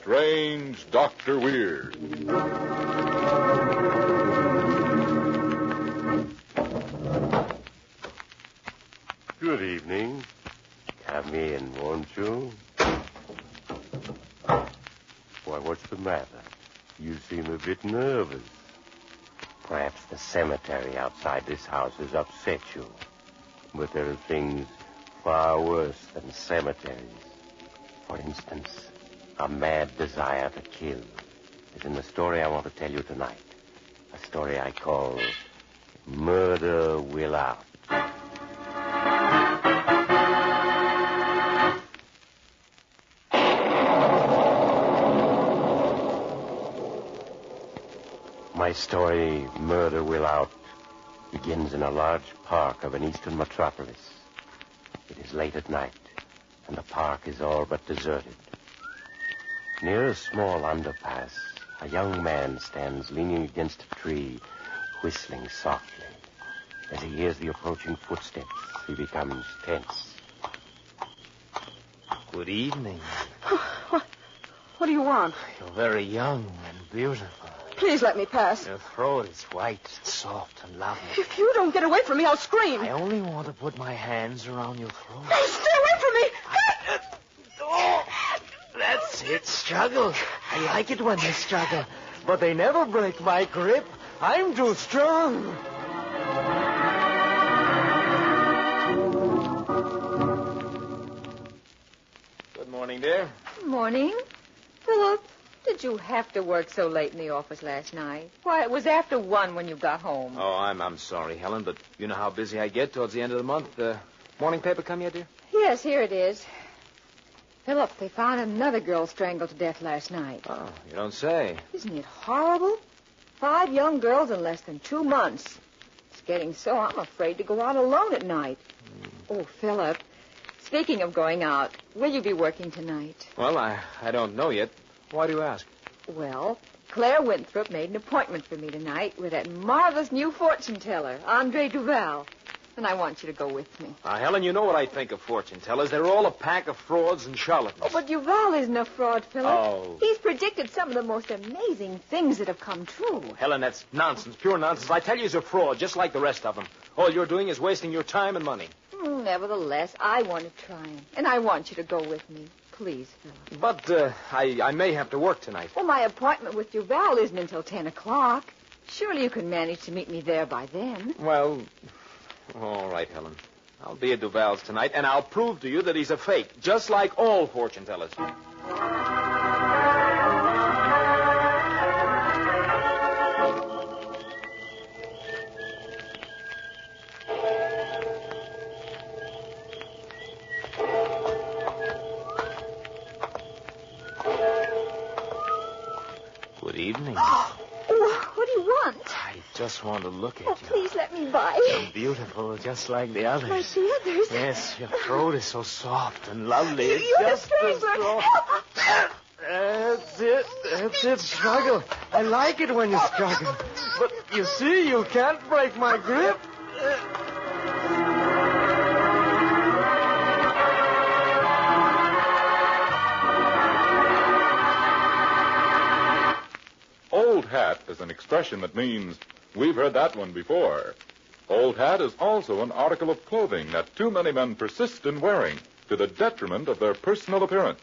strange Dr. Weird. Good evening. Come in, won't you? Why, what's the matter? You seem a bit nervous. Perhaps the cemetery outside this house has upset you. But there are things far worse than cemeteries. For instance, a mad desire to kill is in the story I want to tell you tonight. A story I call Murder Will Out. My story, Murder Will Out, begins in a large park of an eastern metropolis. It is late at night, and the park is all but deserted. Near a small underpass, a young man stands leaning against a tree, whistling softly. As he hears the approaching footsteps, he becomes tense. Good evening. What do you want? You're very young and beautiful. Please let me pass. Your throat is white and soft and lovely. If you don't get away from me, I'll scream. I only want to put my hands around your throat. Hey, stay away from me! Oh, that's it. Struggle. I like it when they struggle. But they never break my grip. I'm too strong. Good morning, dear. Morning. Philip, did you have to work so late in the office last night? Why, it was after 1 when you got home. Oh, I'm sorry, Helen, but you know how busy I get towards the end of the month. Morning paper come yet, dear? Yes, here it is. Philip, they found another girl strangled to death last night. Oh, you don't say. Isn't it horrible? 5 young girls in less than 2 months. It's getting so I'm afraid to go out alone at night. Oh, Philip, speaking of going out, will you be working tonight? Well, I don't know yet. Why do you ask? Well, Claire Winthrop made an appointment for me tonight with that marvelous new fortune teller, Andre Duval. And I want you to go with me. Helen, you know what I think of fortune tellers. They're all a pack of frauds and charlatans. Oh, but Duval isn't a fraud, Philip. Oh. He's predicted some of the most amazing things that have come true. Helen, that's nonsense, pure nonsense. I tell you he's a fraud, just like the rest of them. All you're doing is wasting your time and money. Nevertheless, I want to try him. And I want you to go with me. Please, Philip. But I may have to work tonight. Well, my appointment with Duval isn't until 10 o'clock. Surely you can manage to meet me there by then. Well, all right, Helen. I'll be at Duval's tonight, and I'll prove to you that he's a fake, just like all fortune tellers. Good evening. Oh, what do you want? I just want to look at Oh, you. please let me by. You're beautiful, just like the others. Like the others? Yes, your throat is so soft and lovely. It's You're the just as strangler. strong. That's it. That's it. Struggle. I like it when you struggle. But you see, you can't break my grip. Old hat is an expression that means we've heard that one before. Old hat is also an article of clothing that too many men persist in wearing to the detriment of their personal appearance.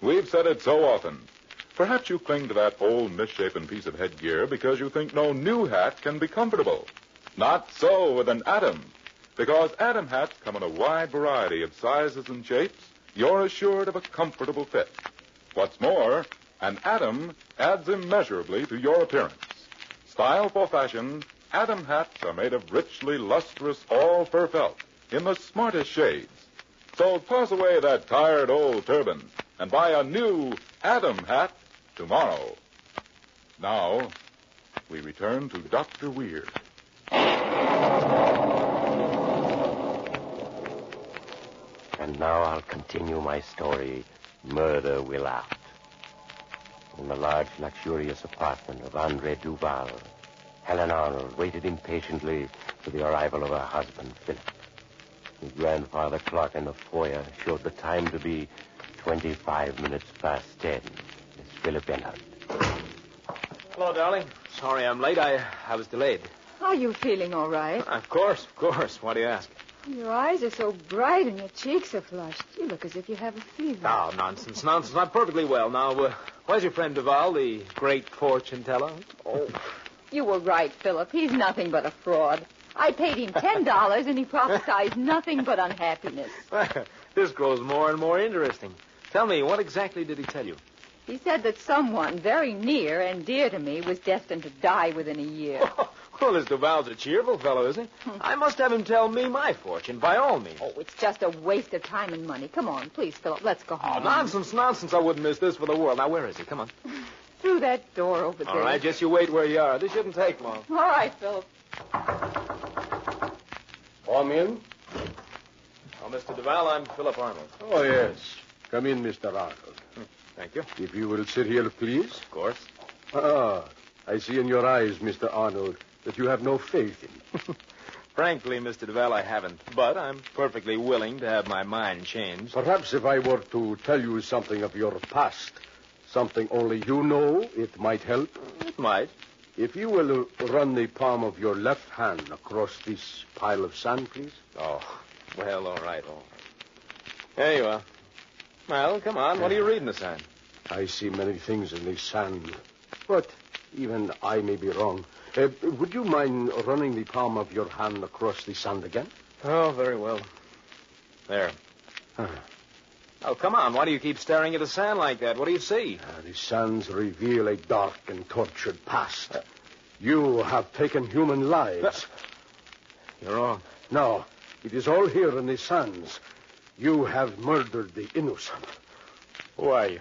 We've said it so often. Perhaps you cling to that old misshapen piece of headgear because you think no new hat can be comfortable. Not so with an Atom. Because Atom hats come in a wide variety of sizes and shapes, you're assured of a comfortable fit. What's more, an Atom adds immeasurably to your appearance. Style for fashion, Atom hats are made of richly lustrous all-fur felt in the smartest shades. So toss away that tired old turban and buy a new Atom hat tomorrow. Now, we return to Dr. Weird. And now I'll continue my story, Murder Will Out. In the large, luxurious apartment of Andre Duval, Helen Arnold waited impatiently for the arrival of her husband, Philip. The grandfather clock in the foyer showed the time to be 25 minutes past 10. This Philip Bernhardt. Hello, darling. Sorry I'm late. I was delayed. Are you feeling all right? Of course, of course. Why do you ask? Your eyes are so bright and your cheeks are flushed. You look as if you have a fever. Oh, nonsense, nonsense. I'm perfectly well. Now, where's your friend Duval, the great fortune teller? Oh, you were right, Philip. He's nothing but a fraud. I paid him $10, and he prophesied nothing but unhappiness. This grows more and more interesting. Tell me, what exactly did he tell you? He said that someone very near and dear to me was destined to die within a year. Well, this Duval's a cheerful fellow, isn't he? I must have him tell me my fortune, by all means. Oh, it's just a waste of time and money. Come on, please, Philip, let's go home. Oh, nonsense, nonsense. I wouldn't miss this for the world. Now, where is he? Come on. Through that door over there. All right, just you wait where you are. This shouldn't take long. All right, Philip. Come in. Oh, Mr. Duval, I'm Philip Arnold. Oh, yes. Come in, Mr. Arnold. Thank you. If you will sit here, please. Of course. Ah, I see in your eyes, Mr. Arnold, that you have no faith in me. Frankly, Mr. Duval, I haven't. But I'm perfectly willing to have my mind changed. Perhaps if I were to tell you something of your past, something only you know, it might help. It might. If you will run the palm of your left hand across this pile of sand, please. Oh, well, all right, all right. There you are. Well, come on. What are you reading the sign? I see many things in this sand, but even I may be wrong. Would you mind running the palm of your hand across the sand again? Oh, very well. There. Oh, come on. Why do you keep staring at the sand like that? What do you see? The sands reveal a dark and tortured past. You have taken human lives. You're wrong. No, it is all here in the sands. You have murdered the innocent. Who are you?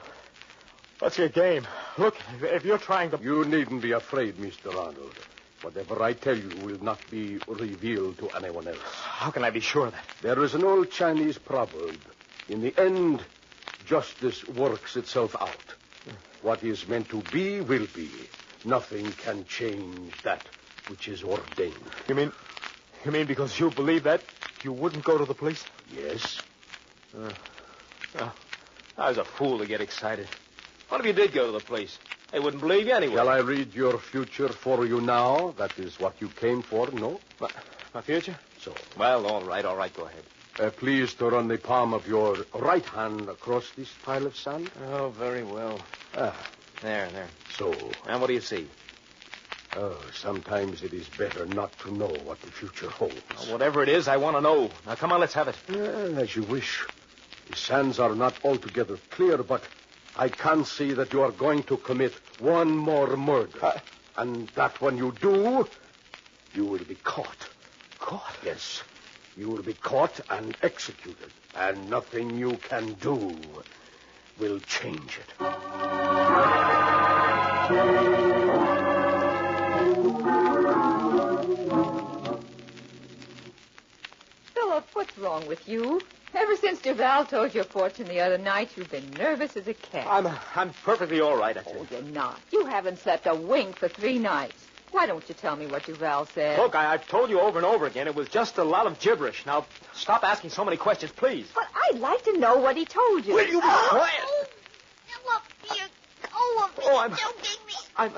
What's your game? Look, if you're trying to... You needn't be afraid, Mr. Arnold. Whatever I tell you will not be revealed to anyone else. How can I be sure of that? There is an old Chinese proverb. In the end, justice works itself out. What is meant to be will be. Nothing can change that which is ordained. You mean because you believe that, you wouldn't go to the police? Yes. I was a fool to get excited. What if you did go to the police? They wouldn't believe you anyway. Shall I read your future for you now? That is what you came for, no? My future? So. Well, all right, go ahead. Please to run the palm of your right hand across this pile of sand. Oh, very well. There. So. And what do you see? Oh, sometimes it is better not to know what the future holds. Well, whatever it is, I want to know. Now, come on, let's have it. As you wish. The sands are not altogether clear, but I can see that you are going to commit one more murder. And that when you do, you will be caught. Caught? Yes. You will be caught and executed. And nothing you can do will change it. Philip, what's wrong with you? Ever since Duval told your fortune the other night, you've been nervous as a cat. I'm perfectly all right, I tell you. Oh, you're not. You haven't slept a wink for 3 nights. Why don't you tell me what Duval said? Look, I've told you over and over again. It was just a lot of gibberish. Now, stop asking so many questions, please. But I'd like to know what he told you. Will you be quiet? Philip, you're going. Joking me. I'm...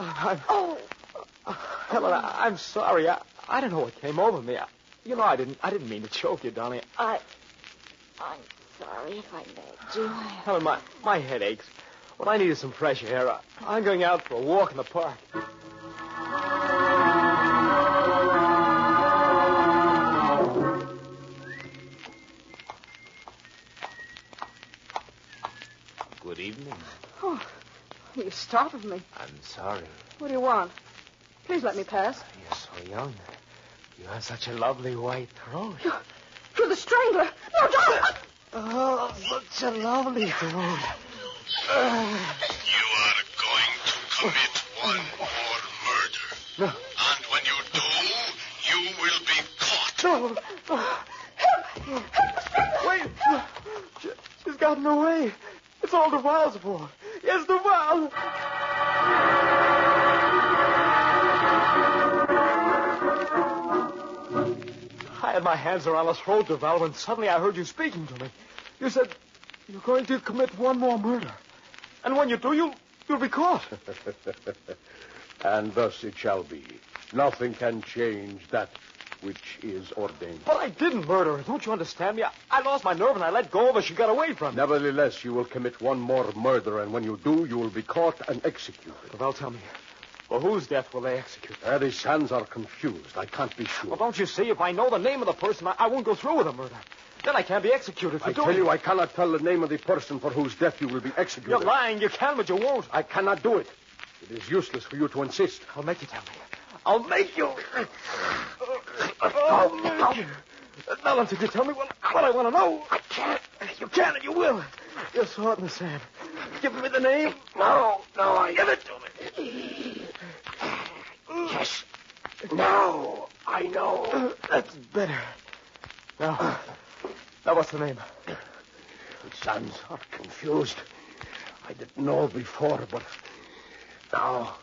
Helen, I'm sorry. I don't know what came over me. I didn't mean to choke you, darling. I'm sorry if I nagged you. Helen, my head aches. What I need is some fresh air. I'm going out for a walk in the park. Good evening. Oh, you startled me. I'm sorry. What do you want? Please let me pass. You're so young. You have such a lovely white throat. You're the strangler. No, don't. Oh, such a lovely throat. You are going to commit one more murder. No. And when you do, you will be caught. No. Wait. She's gotten away. It's all Duval's fault. Yes, Duval. I had my hands around her throat, Duval, when suddenly I heard you speaking to me. You said you're going to commit one more murder. And when you do, You'll be caught. And thus it shall be. Nothing can change that which is ordained. But I didn't murder her. Don't you understand me? I lost my nerve and I let go of her. She got away from me. Nevertheless, you will commit one more murder, and when you do, you will be caught and executed. Well, tell me. Well, whose death will they execute? The Sands are confused. I can't be sure. Well, don't you see? If I know the name of the person, I won't go through with the murder. Then I can't be executed for I doing tell you, it. I cannot tell the name of the person for whose death you will be executed. You're lying. You can, but you won't. I cannot do it. It is useless for you to insist. I'll make you tell me. I'll make you. I'll make you. Not until you tell me what I want to know. I can't. You can and you will. You saw it in the sand. Give me the name. No, I give it to me. Yes. Now I know. That's better. Now what's the name? The Sands are confused. I didn't know before, but now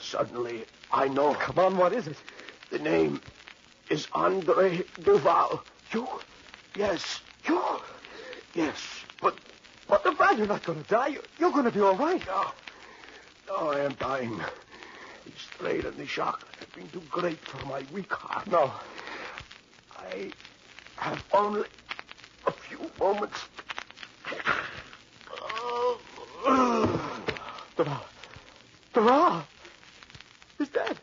suddenly I know. Come on, what is it? The name is Andre Duval. You? Yes. You? Yes. But Duval, you're not going to die. You're going to be all right. No, I am dying. The strain and the shock have been too great for my weak heart. No. I have only a few moments. Duval. He's dead.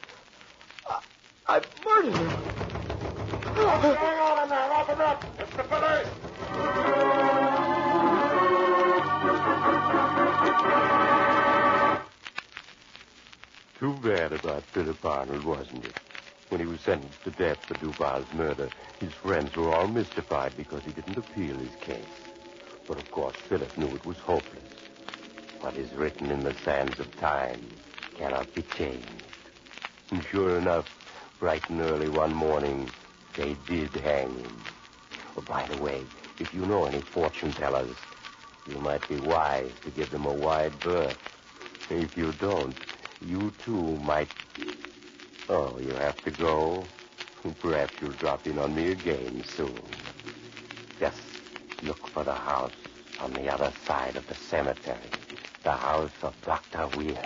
I murdered him. What's going on in there? Open up. It's the police. Too bad about Philip Arnold, wasn't it? When he was sentenced to death for Duval's murder, his friends were all mystified because he didn't appeal his case. But of course, Philip knew it was hopeless. What is written in the sands of time cannot be changed. And sure enough, bright and early one morning, they did hang him. Oh, by the way, if you know any fortune tellers, you might be wise to give them a wide berth. If you don't, you too might... Oh, you have to go? Perhaps you'll drop in on me again soon. Just look for the house on the other side of the cemetery. The house of Dr. Weir.